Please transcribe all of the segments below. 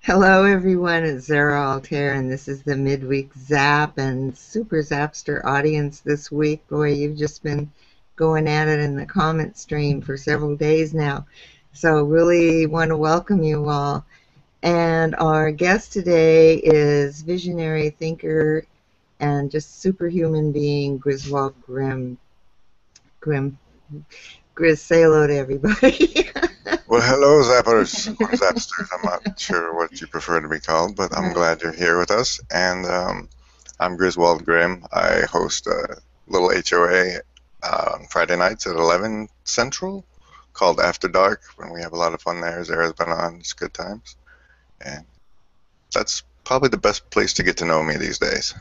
Hello, everyone. It's Zara Altair, and this is the Midweek Zap and Super Zapster audience this week. Boy, you've just been going at it in the comment stream for several days now. So, really want to welcome you all. And our guest today is visionary thinker and just superhuman being Grizwald Grim. Griz, say hello to everybody. Well, hello, Zappers or Zapsters. I'm not sure what you prefer to be called, but I'm glad you're here with us. And I'm Grizwald Grim. I host a little HOA on Friday nights at 11 Central called After Dark, when we have a lot of fun there. Zara's been on. It's good times. And that's probably the best place to get to know me these days.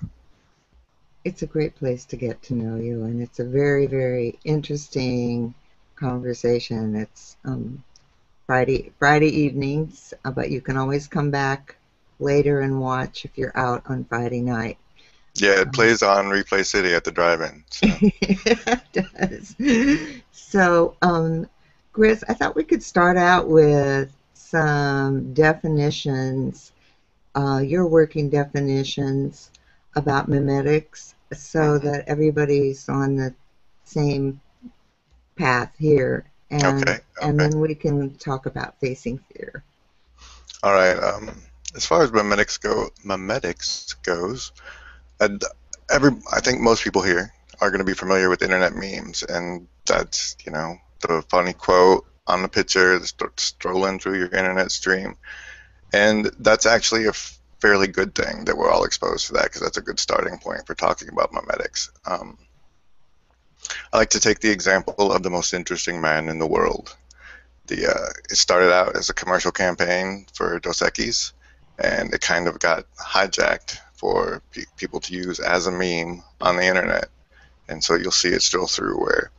It's a great place to get to know you, and it's a very, very interesting conversation. It's Friday evenings, but you can always come back later and watch if you're out on Friday night. Yeah, it plays on Replay City at the drive-in. So. It does. So, Griz, I thought we could start out with some definitions, your working definitions about mimetics, so that everybody's on the same path here. And then we can talk about facing fear. All right. As far as mimetics goes, I think most people here are going to be familiar with internet memes, and that's, the funny quote on the picture that's strolling through your internet stream. And that's actually a fairly good thing that we're all exposed to that, because that's a good starting point for talking about mimetics. I like to take the example of the most interesting man in the world. It started out as a commercial campaign for Dos Equis, and it kind of got hijacked for people to use as a meme on the internet. And so you'll see it still through, where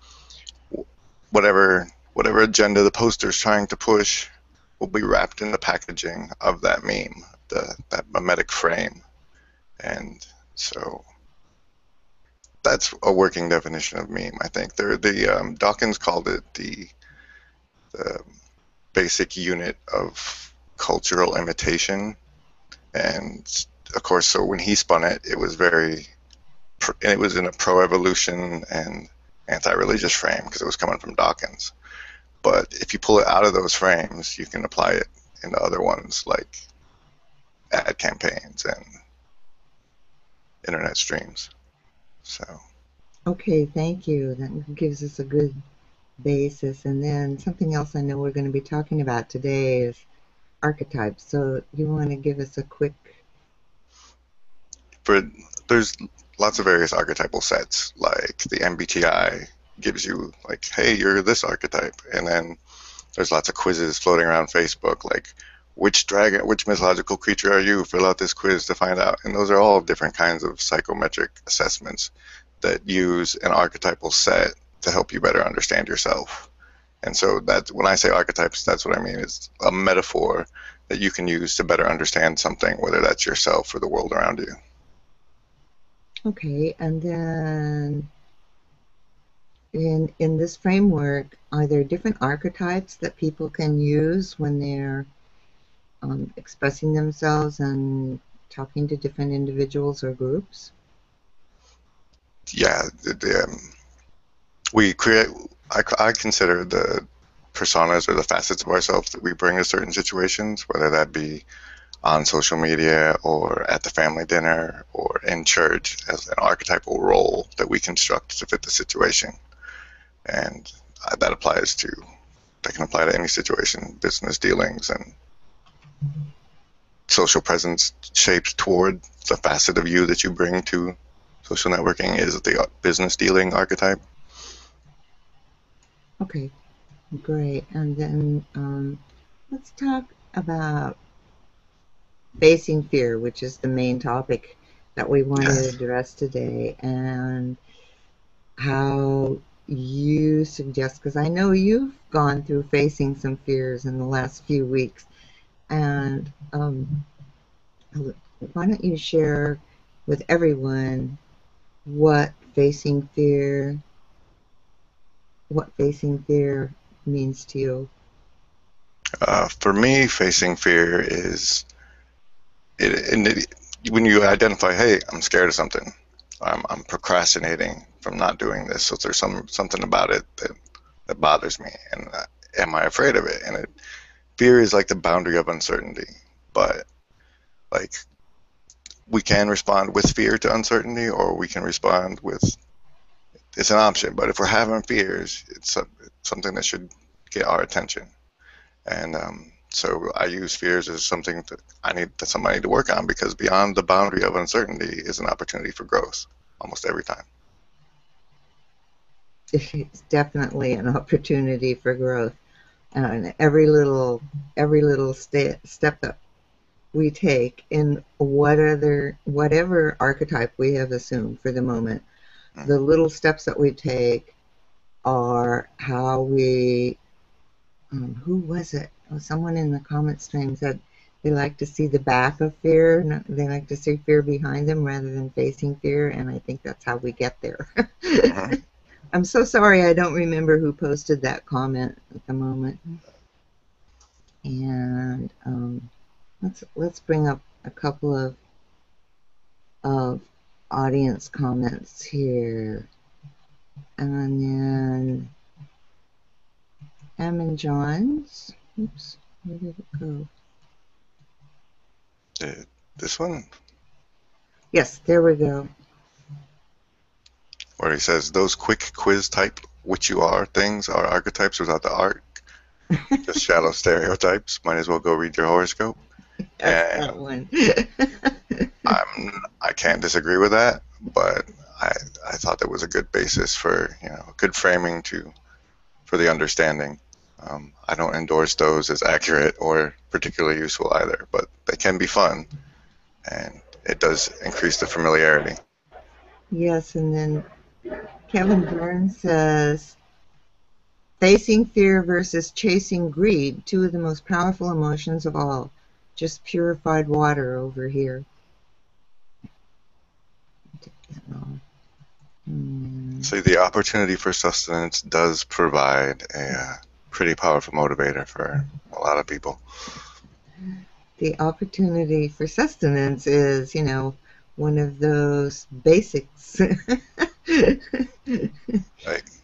whatever agenda the poster's trying to push will be wrapped in the packaging of that meme, that mimetic frame. And so that's a working definition of meme, I think. Dawkins called it the basic unit of cultural imitation. And of course, so when he spun it, it was in a pro-evolution and anti-religious frame, because it was coming from Dawkins. But if you pull it out of those frames, you can apply it into other ones, like ad campaigns and internet streams. So. Okay, thank you. That gives us a good basis. And then something else I know we're going to be talking about today is archetypes. So you want to give us a quick... There's lots of various archetypal sets, like the MBTI gives you, like, hey, you're this archetype. And then there's lots of quizzes floating around Facebook, like, which mythological creature are you? Fill out this quiz to find out. And those are all different kinds of psychometric assessments that use an archetypal set to help you better understand yourself. And so when I say archetypes, that's what I mean. It's a metaphor that you can use to better understand something, whether that's yourself or the world around you. Okay, and then in this framework, are there different archetypes that people can use when they're expressing themselves and talking to different individuals or groups? Yeah, I consider the personas or the facets of ourselves that we bring to certain situations, whether that be on social media or at the family dinner or in church, as an archetypal role that we construct to fit the situation. And that can apply to any situation, business dealings and social presence shaped toward the facet of you that you bring to social networking is the business dealing archetype. Okay, great. And then let's talk about facing fear, which is the main topic that we want to address today, and how you suggest, because I know you've gone through facing some fears in the last few weeks, and why don't you share with everyone what facing fear means to you? For me, facing fear is when you identify, hey, I'm scared of something, I'm procrastinating from not doing this, so there's something about it that bothers me, and am I afraid of it? And fear is like the boundary of uncertainty, but like we can respond with fear to uncertainty, or we can respond with, it's an option. But if we're having fears, it's something that should get our attention. And so I use fears as something that I need somebody to work on, because beyond the boundary of uncertainty is an opportunity for growth almost every time. It's definitely an opportunity for growth, and every little step that we take in whatever archetype we have assumed for the moment, the little steps that we take are how we. Who was it? Oh, someone in the comment stream said they like to see the back of fear. They like to see fear behind them rather than facing fear, and I think that's how we get there. I'm so sorry I don't remember who posted that comment at the moment. And let's bring up a couple of audience comments here. And then Em and John's. Oops, where did it go? This one? Yes, there we go. Where he says, those quick quiz type which you are things are archetypes without the arc. Just shallow stereotypes. Might as well go read your horoscope. That's that one. I can't disagree with that, but I thought that was a good basis for, good framing for the understanding. I don't endorse those as accurate or particularly useful either, but they can be fun, and it does increase the familiarity. Yes, and then Kevin Burns says, facing fear versus chasing greed, two of the most powerful emotions of all. Just purified water over here. So the opportunity for sustenance does provide a pretty powerful motivator for a lot of people. The opportunity for sustenance is, one of those basics. None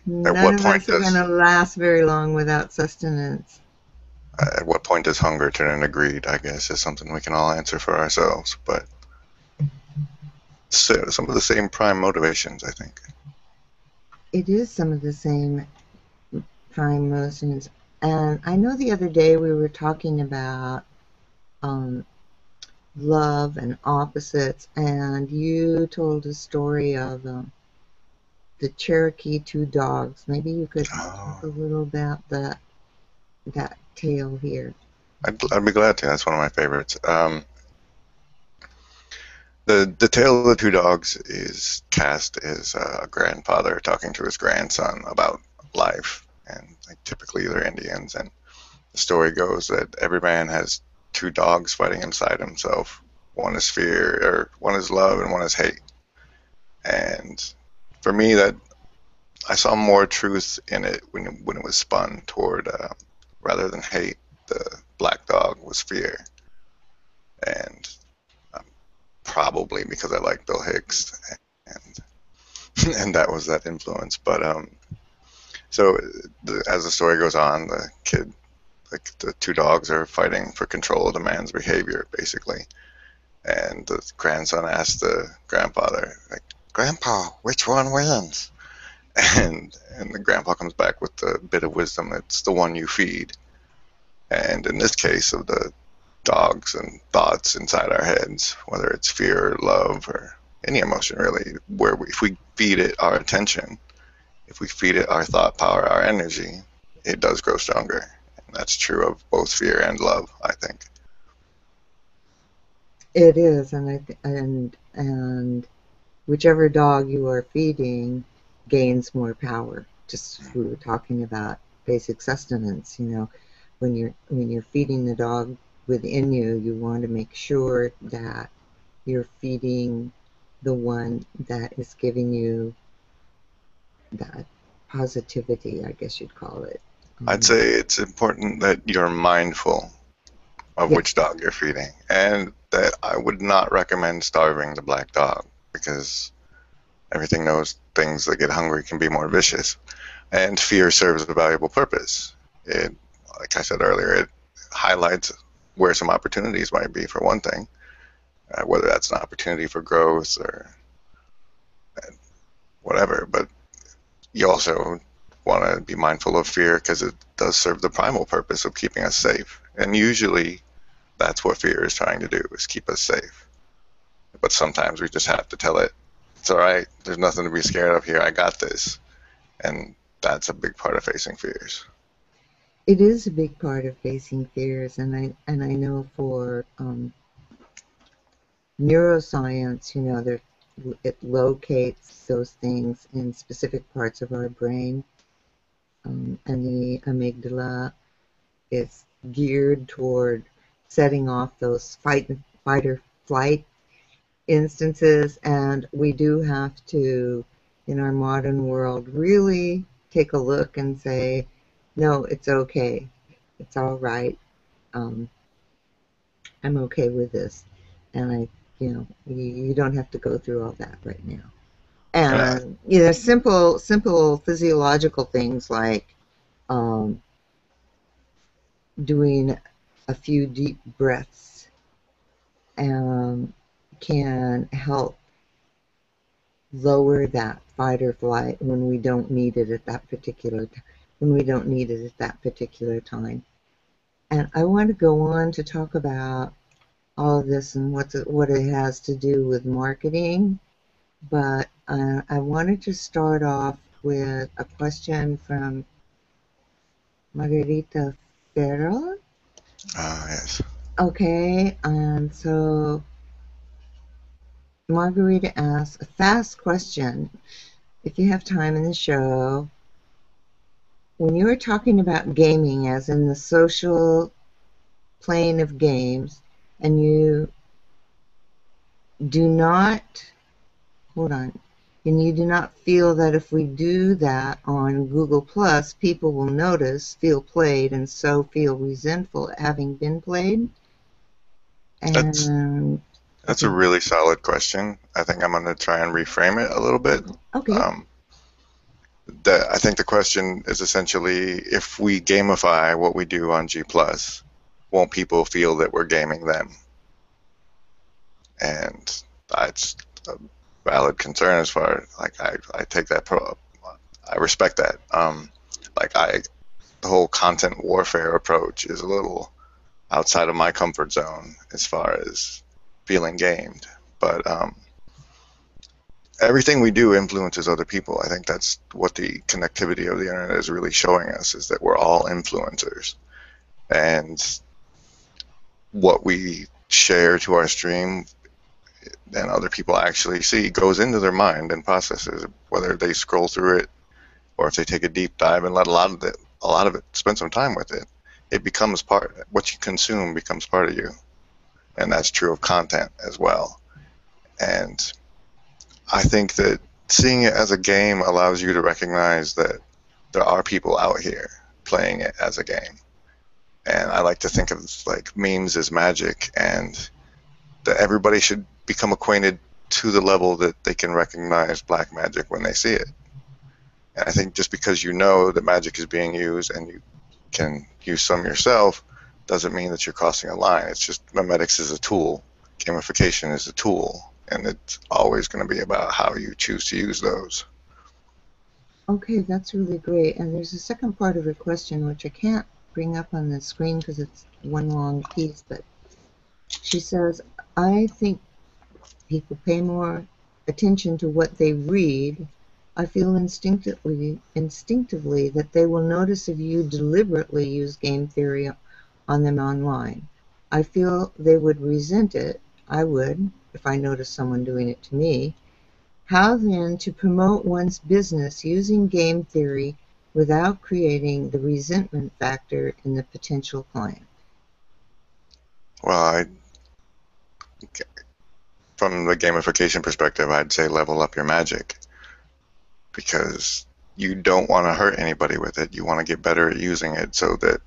of us are going to last very long without sustenance. At what point does hunger turn into greed, I guess, is something we can all answer for ourselves. But some of the same prime motivations, I think. It is some of the same prime motivations. And I know the other day we were talking about love and opposites, and you told a story of the Cherokee two dogs. Maybe you could talk a little about that tale here. I'd be glad to. That's one of my favorites. The tale of the two dogs is cast as a grandfather talking to his grandson about life, and typically they're Indians, and the story goes that every man has two dogs fighting inside himself. One is fear, or one is love, and one is hate. And for me, that I saw more truth in it when it was spun toward rather than hate. The black dog was fear, and probably because I like Bill Hicks, and that was that influence. But so as the story goes on, the kid, the two dogs are fighting for control of the man's behavior, basically. And the grandson asked the grandfather, "Grandpa, which one wins?" And the grandpa comes back with the bit of wisdom: it's the one you feed. And in this case of the dogs and thoughts inside our heads, whether it's fear or love or any emotion really, if we feed it our attention, if we feed it our thought power, our energy, it does grow stronger. And that's true of both fear and love, I think. It is, and whichever dog you are feeding gains more power. Just we were talking about basic sustenance. When you're feeding the dog within you, you want to make sure that you're feeding the one that is giving you that positivity, I guess you'd call it. I'd say it's important that you're mindful of Yeah. which dog you're feeding, and that I would not recommend starving the black dog because everything knows things that get hungry can be more vicious, and fear serves a valuable purpose. It, like I said earlier, it highlights where some opportunities might be for one thing, whether that's an opportunity for growth or whatever, but you also want to be mindful of fear because it does serve the primal purpose of keeping us safe. And usually that's what fear is trying to do, is keep us safe. But sometimes we just have to tell it, it's all right, there's nothing to be scared of here, I got this. And that's a big part of facing fears. It is a big part of facing fears, and I know for neuroscience, it locates those things in specific parts of our brain, and the amygdala is geared toward setting off those fight or flight instances, and we do have to, in our modern world, really take a look and say, no, it's okay, it's all right, um, I'm okay with this, and you don't have to go through all that right now. And And simple physiological things like um, doing a few deep breaths can help lower that fight or flight when we don't need it at that particular time. And I want to go on to talk about all of this and what it has to do with marketing, but I wanted to start off with a question from Margarita Ferro. yes. Okay, and so Margarita asks a fast question. If you have time in the show, when you were talking about gaming, as in the social plane of games, and you do not, hold on, and you do not feel that if we do that on Google Plus, people will notice, feel played, and so feel resentful at having been played? That's And, that's a okay, really solid question. I think I'm going to try and reframe it a little bit. okay, Um, I think the question is essentially, if we gamify what we do on G Plus, won't people feel that we're gaming them? And that's a valid concern as far as, like, I take that I respect that. Like the whole content warfare approach is a little outside of my comfort zone as far as feeling gamed. But everything we do influences other people. I think that's what the connectivity of the internet is really showing us, is that we're all influencers. And what we share to our stream and other people actually see goes into their mind and processes, whether they scroll through it or if they take a deep dive and let a lot of it spend some time with it. It becomes what you consume becomes part of you. And that's true of content as well. And I think that seeing it as a game allows you to recognize that there are people out here playing it as a game. And I like to think of like memes as magic, and that everybody should become acquainted to the level that they can recognize black magic when they see it. And I think just because you know that magic is being used and you can use some yourself doesn't mean that you're crossing a line. It's just memetics is a tool. Gamification is a tool. And it's always going to be about how you choose to use those. okay, that's really great. And there's a second part of her question, which I can't bring up on the screen because it's one long piece, but she says, I think people pay more attention to what they read. I feel instinctively that they will notice if you deliberately use game theory on them online. I feel they would resent it. I would, if I noticed someone doing it to me. How then to promote one's business using game theory without creating the resentment factor in the potential client? Well, from the gamification perspective, I'd say level up your magic, because you don't want to hurt anybody with it. You want to get better at using it so that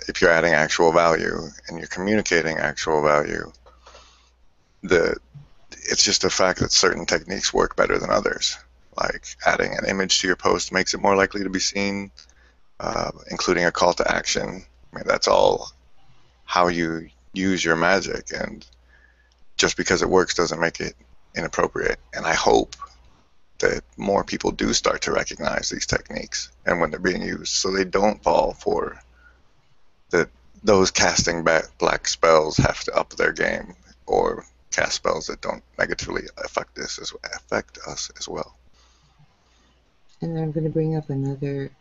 If you're adding actual value and you're communicating actual value, it's just a fact that certain techniques work better than others. Like adding an image to your post makes it more likely to be seen, including a call to action. I mean, that's all how you use your magic, and just because it works doesn't make it inappropriate. And I hope that more people do start to recognize these techniques and when they're being used, so they don't fall for that. Those casting black spells have to up their game, or cast spells that don't negatively affect us as well. And I'm going to bring up another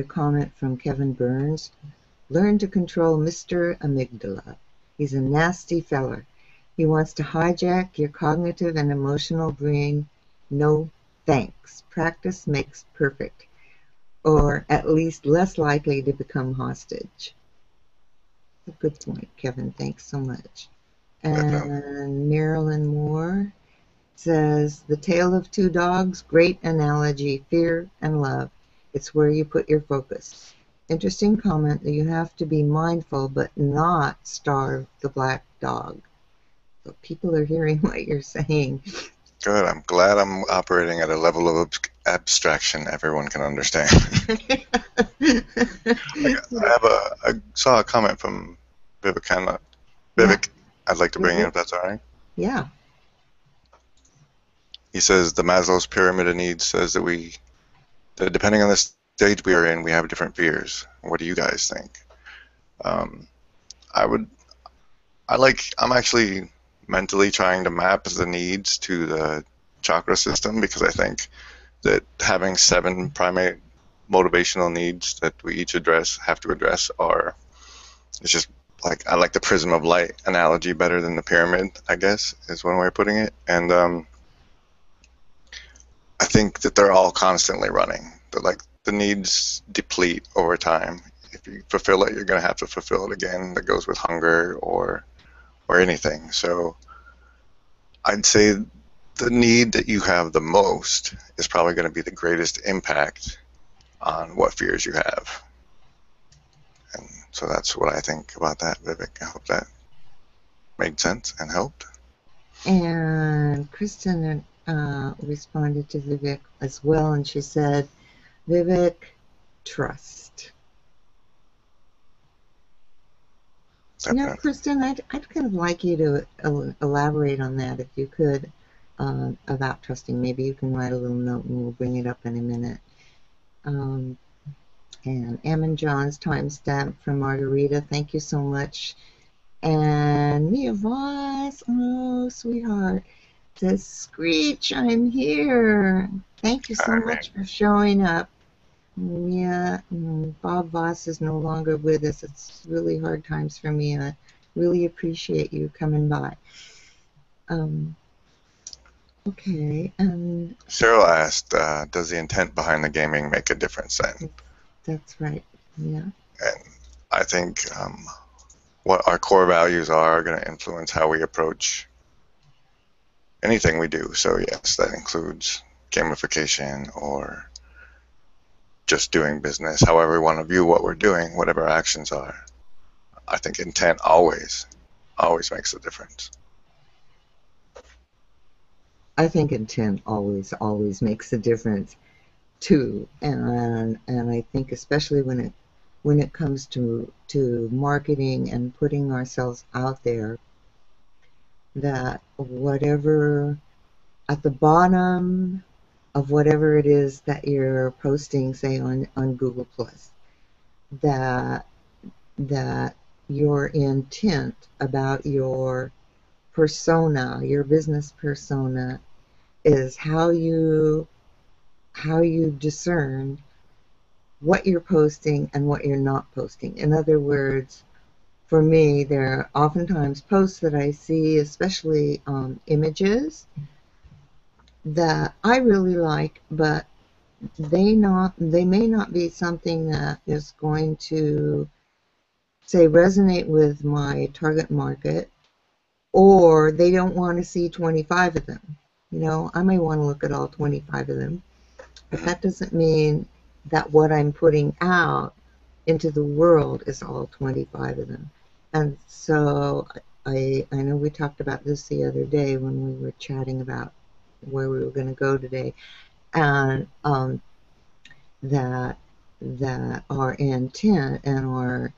comment from Kevin Burns. Learn to control Mr. Amygdala. He's a nasty feller. He wants to hijack your cognitive and emotional brain. No thanks. Practice makes perfect, or at least less likely to become hostage. A good point, Kevin. Thanks so much. And Marilyn Moore says, The Tale of Two Dogs, great analogy, fear and love. It's where you put your focus. Interesting comment that you have to be mindful but not starve the black dog. So people are hearing what you're saying. Good. I'm glad I'm operating at a level of abstraction everyone can understand. I saw a comment from Vivek. Yeah. I'd like to bring in if that's all right. Yeah. He says the Maslow's pyramid of needs says that depending on the stage we are in, we have different fears. What do you guys think? I'm actually mentally trying to map the needs to the chakra system, because I think that having 7 primary motivational needs that we each have to address it's just like, I like the prism of light analogy better than the pyramid, I guess, is one way of putting it. And I think that they're all constantly running. The needs deplete over time. If you fulfill it, you're going to have to fulfill it again. That goes with hunger or anything. So I'd say the need that you have the most is probably going to be the greatest impact on what fears you have. And so that's what I think about that, Vivek. I hope that made sense and helped. And Kristen responded to Vivek as well, and she said, Vivek, trust. Definitely. Kristen, I'd kind of like you to elaborate on that if you could, about trusting. Maybe you can write a little note and we'll bring it up in a minute. And Ammon John's timestamp from Margarita, thank you so much. And Mia Voss, oh, sweetheart, says, Screech, I'm here. Thank you so much for showing up. Mia, Bob Voss is no longer with us. It's really hard times for me. I really appreciate you coming by. Okay. Cheryl asked, does the intent behind the gaming make a difference then? That's right, yeah. And I think what our core values are going to influence how we approach anything we do. So yes, that includes gamification or just doing business, however we want to view what we're doing, whatever our actions are. I think intent always makes a difference. I think intent always makes a difference too, and I think especially when it comes to marketing and putting ourselves out there, that whatever at the bottom of whatever it is that you're posting, say on Google Plus, that your intent about your persona, your business persona, is how you discern what you're posting and what you're not posting. In other words, for me, there are oftentimes posts that I see, especially images, that I really like, but they may not be something that is going to, say, resonate with my target market, or they don't want to see 25 of them. I may want to look at all 25 of them, but that doesn't mean that what I'm putting out into the world is all 25 of them. And so I know we talked about this the other day when we were chatting about where we were going to go today, and that our intent and our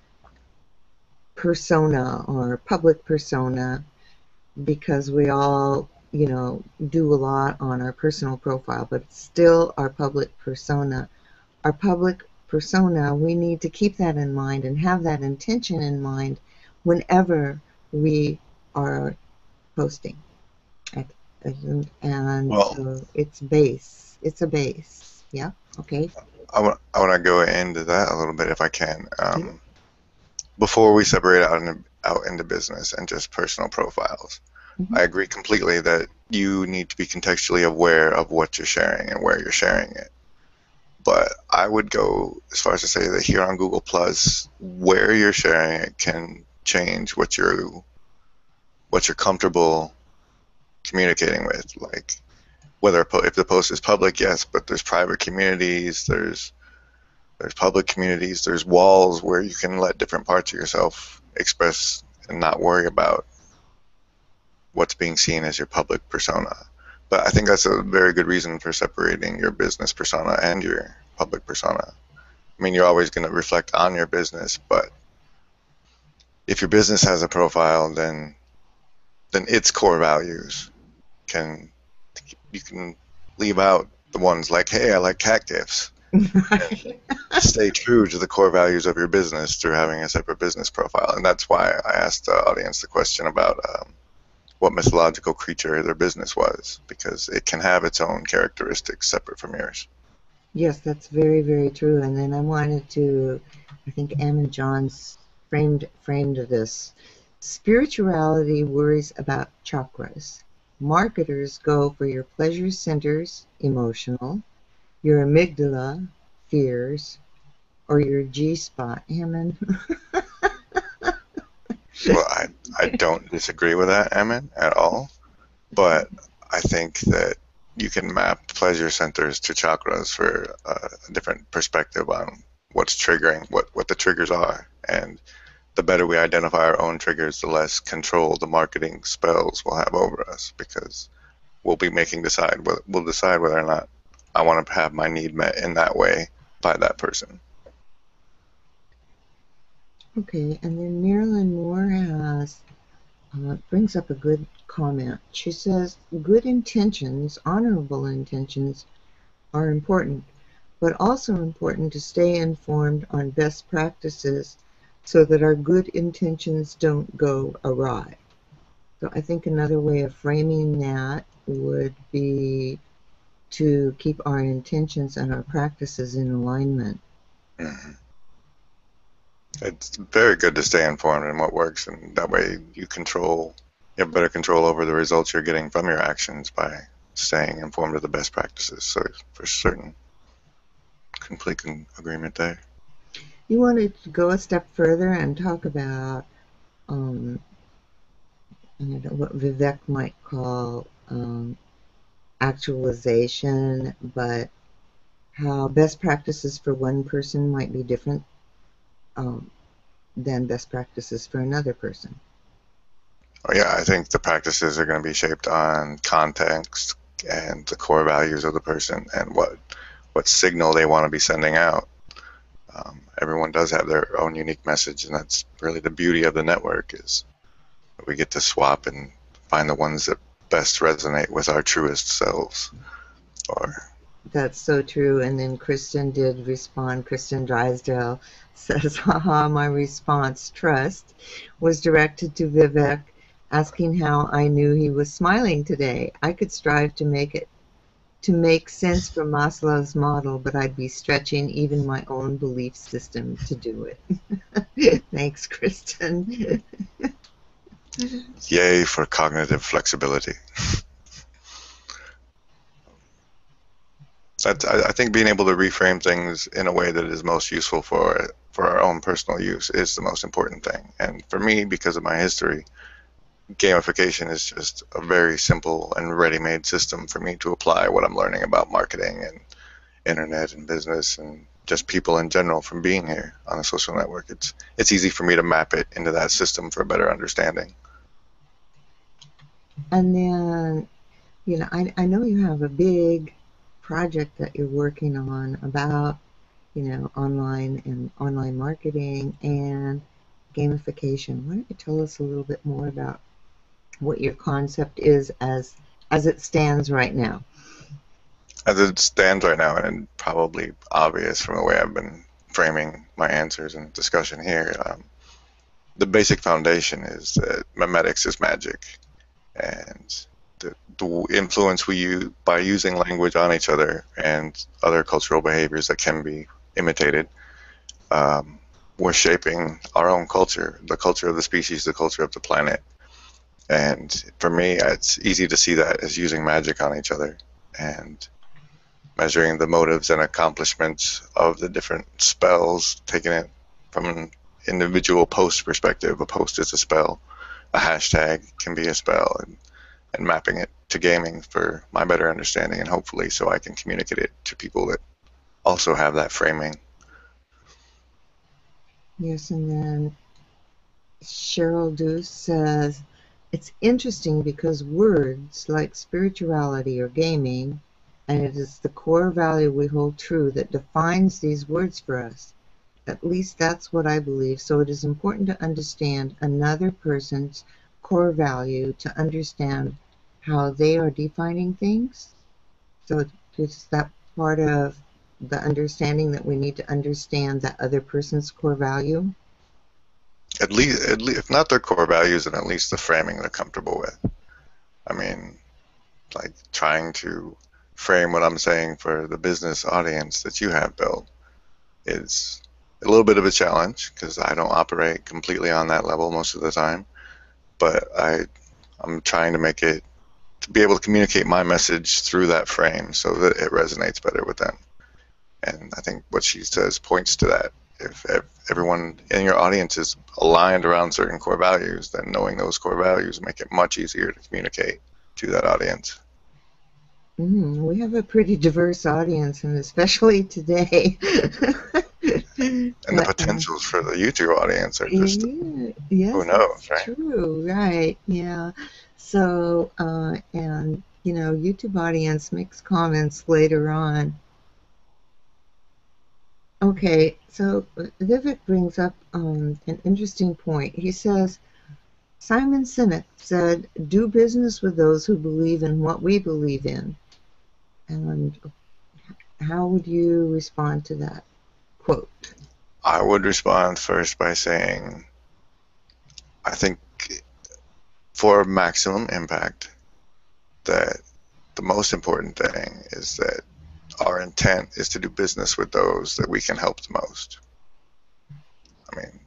persona or public persona, because we all, do a lot on our personal profile, but it's still our public persona. Our public persona, we need to keep that in mind and have that intention in mind whenever we are posting. And Well, so it's base. It's a base. Yeah. Okay. I want to go into that a little bit if I can. Yeah. Before we separate out into business and just personal profiles, Mm-hmm. I agree completely that you need to be contextually aware of what you're sharing and where you're sharing it. But I would go as far as to say that here on Google Plus, where you're sharing it can change what you're comfortable communicating with. Like whether if the post is public, yes, but there's private communities, there's public communities, there's walls where you can let different parts of yourself express and not worry about what's being seen as your public persona. But I think that's a very good reason for separating your business persona and your public persona. I mean, you're always going to reflect on your business, but if your business has a profile, then its core values can you can leave out the ones like, hey, I like cat gifts. Right. Stay true to the core values of your business through having a separate business profile. And that's why I asked the audience the question about what mythological creature their business was, because it can have its own characteristics separate from yours. Yes, that's very, very true. And then I wanted to, I think Em and John's framed this. Spirituality worries about chakras. Marketers go for your pleasure centers, emotional, your amygdala, fears, or your G spot, Hammond. Well, I don't disagree with that, Emmett, at all. But I think that you can map pleasure centers to chakras for a different perspective on what's triggering, what the triggers are. And the better we identify our own triggers, the less control the marketing spells will have over us, because we'll decide whether or not I want to have my need met in that way by that person. Okay, and then Marilyn Moore brings up a good comment. She says, good intentions, honorable intentions, are important, but also important to stay informed on best practices so that our good intentions don't go awry. So I think another way of framing that would be to keep our intentions and our practices in alignment. Mm-hmm. It's very good to stay informed in what works, and that way you have better control over the results you're getting from your actions by staying informed of the best practices. So for certain, complete agreement there. You wanted to go a step further and talk about um, what Vivek might call actualization, but how best practices for one person might be different um, than best practices for another person. Oh yeah, I think the practices are going to be shaped on context and the core values of the person and what signal they want to be sending out. Everyone does have their own unique message, and that's really the beauty of the network, is that we get to swap and find the ones that best resonate with our truest selves. That's so true. And then Kristen did respond. Kristen Drysdale says, haha, my response, trust, was directed to Vivek, asking how I knew he was smiling today. I could strive to make sense from Maslow's model, but I'd be stretching even my own belief system to do it. Thanks, Kristen. Yay for cognitive flexibility. I think being able to reframe things in a way that is most useful for our own personal use is the most important thing. And for me, because of my history, gamification is just a very simple and ready-made system for me to apply what I'm learning about marketing and internet and business and just people in general from being here on a social network. It's easy for me to map it into that system for a better understanding. And then, I know you have a big project that you're working on about, online and online marketing and gamification. Why don't you tell us a little bit more about what your concept is as it stands right now? As it stands right now, and probably obvious from the way I've been framing my answers and discussion here, the basic foundation is that memetics is magic, and the influence we use by using language on each other and other cultural behaviors that can be imitated, we're shaping our own culture, the culture of the species, the culture of the planet. And for me, it's easy to see that as using magic on each other and measuring the motives and accomplishments of the different spells, taking it from an individual post perspective. A post is a spell, a hashtag can be a spell, and mapping it to gaming for my better understanding, and hopefully so I can communicate it to people that also have that framing. Yes, and then Cheryl Deuce says, it's interesting because words like spirituality or gaming, and it is the core value we hold true that defines these words for us. At least that's what I believe. So it is important to understand another person's core value to understand how they are defining things. So is that part of the understanding that we need to understand that other person's core value? At least, if not their core values, then at least the framing they're comfortable with. I mean, like trying to frame what I'm saying for the business audience that you have built is a little bit of a challenge because I don't operate completely on that level most of the time. But I'm trying to make it to be able to communicate my message through that frame so that it resonates better with them. And I think what she says points to that. If everyone in your audience is aligned around certain core values, then knowing those core values make it much easier to communicate to that audience. We have a pretty diverse audience, and especially today. And the potentials for the YouTube audience are just, yes, who knows, right? True, right, yeah. So, and, YouTube audience makes comments later on. Okay, so Vivek brings up an interesting point. He says, Simon Sinek said, do business with those who believe in what we believe in. And how would you respond to that quote? I would respond first by saying, I think for maximum impact, that the most important thing is that our intent is to do business with those that we can help the most. I mean,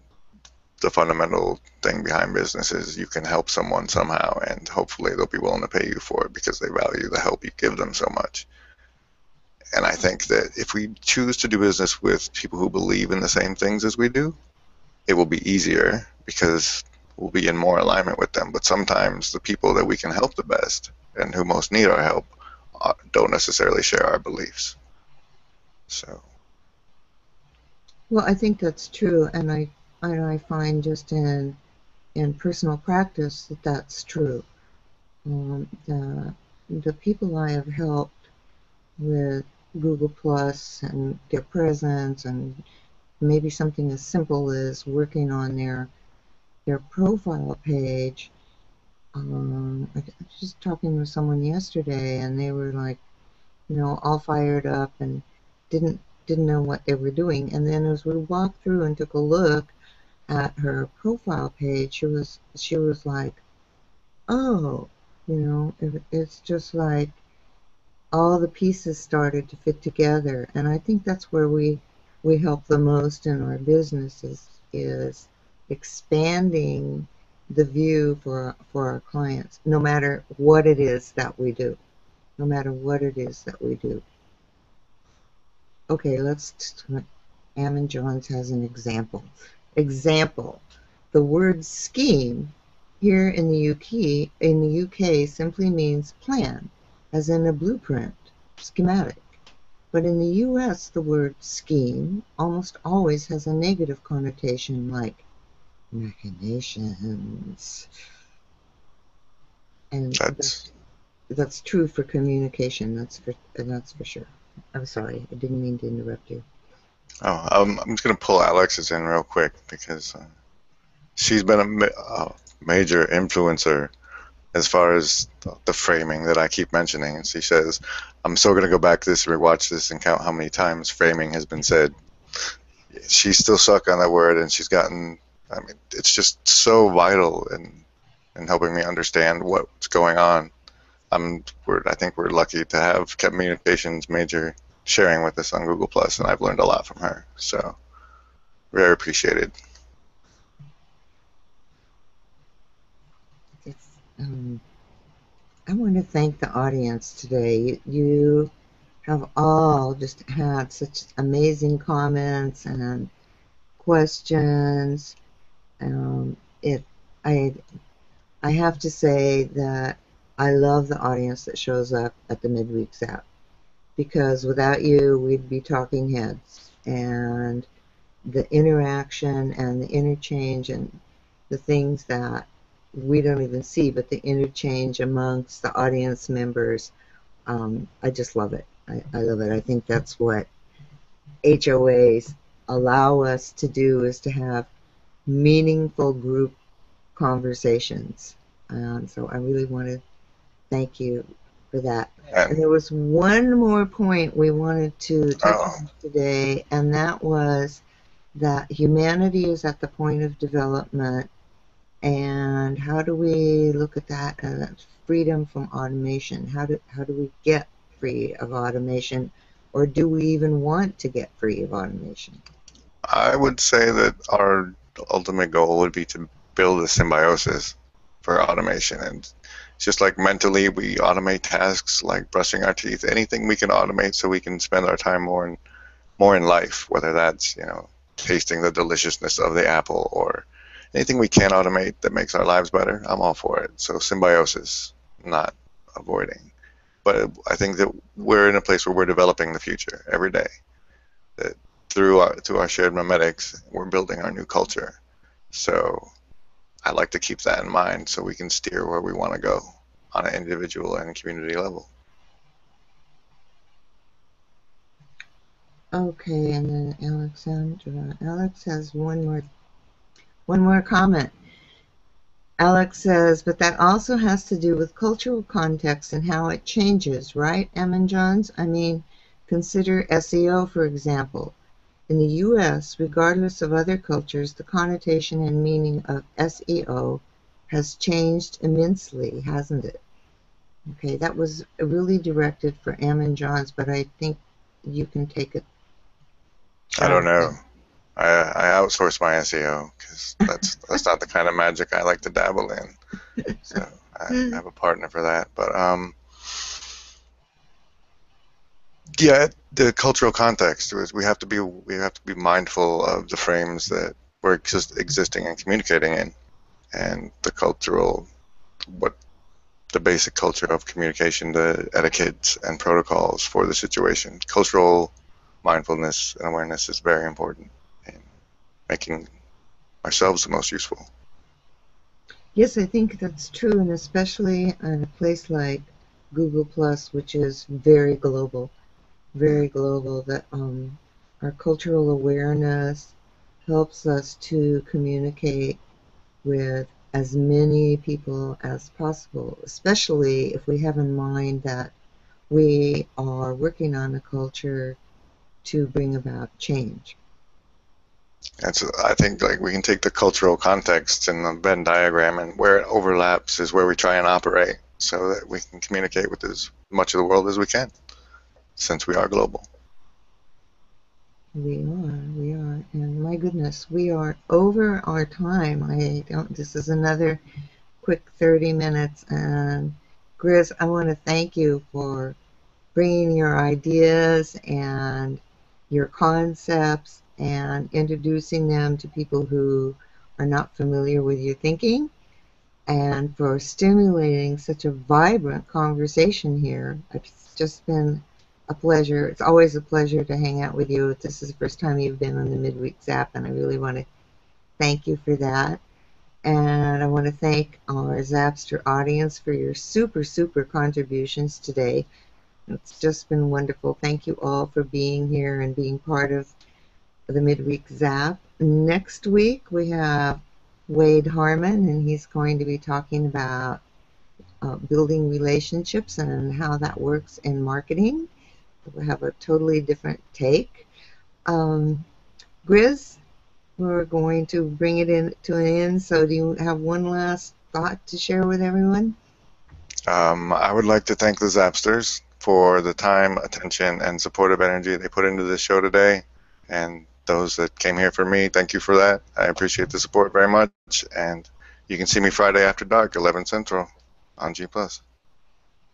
the fundamental thing behind business is you can help someone somehow, and hopefully they'll be willing to pay you for it because they value the help you give them so much. And I think that if we choose to do business with people who believe in the same things as we do, it will be easier because we'll be in more alignment with them. But sometimes the people that we can help the best and who most need our help don't necessarily share our beliefs. So. Well, I think that's true, and I find just in personal practice that that's true. The people I have helped with Google Plus and their presence, and maybe something as simple as working on their profile page. I was just talking with someone yesterday, and they were like, all fired up and didn't know what they were doing. And then as we walked through and took a look at her profile page, she was like, oh, it's just like all the pieces started to fit together. And I think that's where we help the most in our business is expanding the view for our clients, no matter what it is that we do. No matter what it is that we do. Okay, Ammon Johns has an example. Example, the word scheme here in the UK simply means plan, as in a blueprint, schematic. But in the US, the word scheme almost always has a negative connotation like machinations. And That's that's true for communication, that's for sure. I'm sorry, I didn't mean to interrupt you. I'm just gonna pull Alexis in real quick because she's been a major influencer as far as the framing that I keep mentioning. And she says, I'm still going to go back to this, rewatch this, and count how many times framing has been said. She's still stuck on that word, and she's gotten, I mean, it's just so vital in helping me understand what's going on. I think we're lucky to have communications major sharing with us on Google Plus, and I've learned a lot from her. So, very appreciated. It's, I want to thank the audience today. You have all just had such amazing comments and questions. It I I have to say that I love the audience that shows up at the Midweek Zap, because without you, we'd be talking heads. And the interaction and the interchange and the things that we don't even see, but the interchange amongst the audience members, I just love it. I love it. I think that's what HOAs allow us to do, is to have meaningful group conversations. So I really want to thank you for that. And And there was one more point we wanted to touch oh, on today, and that was that humanity is at the point of development, and how do we look at that as freedom from automation? How do we get free of automation, or do we even want to get free of automation? I would say that our ultimate goal would be to build a symbiosis for automation. And it's just like mentally, we automate tasks like brushing our teeth, anything we can automate so we can spend our time more in life, whether that's, tasting the deliciousness of the apple or anything we can automate that makes our lives better. I'm all for it. So symbiosis, not avoiding. But I think that we're in a place where we're developing the future every day. That through our shared memetics, we're building our new culture. So I like to keep that in mind so we can steer where we want to go on an individual and community level. Okay, and then Alex has one more comment. Alex says, but that also has to do with cultural context and how it changes, right, Em Johns? I mean, consider SEO, for example. In the US, regardless of other cultures, the connotation and meaning of SEO has changed immensely, hasn't it? Okay, that was really directed for Em Johns, but I think you can take a I shot don't at know. that. I outsource my SEO because that's not the kind of magic I like to dabble in. So I have a partner for that. But yeah, the cultural context is we have to be mindful of the frames that we're just existing and communicating in, and the cultural what the basic culture of communication, the etiquettes and protocols for the situation. Cultural mindfulness and awareness is very important in making ourselves the most useful. Yes, I think that's true, and especially in a place like Google Plus, which is very global, that our cultural awareness helps us to communicate with as many people as possible, especially if we have in mind that we are working on a culture to bring about change. And so I think like we can take the cultural context in the Venn diagram, and where it overlaps is where we try and operate so that we can communicate with as much of the world as we can, since we are global. We are, and my goodness, we are over our time. This is another quick 30 minutes, and Griz, I want to thank you for bringing your ideas and your concepts and introducing them to people who are not familiar with your thinking, and for stimulating such a vibrant conversation here. It's just been a pleasure. It's always a pleasure to hang out with you. This is the first time you've been on the Midweek Zap, and I really want to thank you for that. And I want to thank our Zapster audience for your super, super contributions today. It's just been wonderful. Thank you all for being here and being part of the Midweek Zap. Next week we have Wade Harmon, and he's going to be talking about building relationships and how that works in marketing. We'll have a totally different take. Griz, we're going to bring it in to an end. So do you have one last thought to share with everyone? I would like to thank the Zapsters for the time, attention, and supportive energy they put into this show today. And those that came here for me, thank you for that. I appreciate the support very much. And you can see me Friday after dark, 11 Central on G+.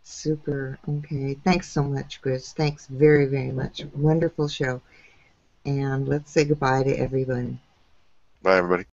Super. Okay. Thanks so much, Griz. Thanks very, very much. Wonderful show. And let's say goodbye to everyone. Bye, everybody.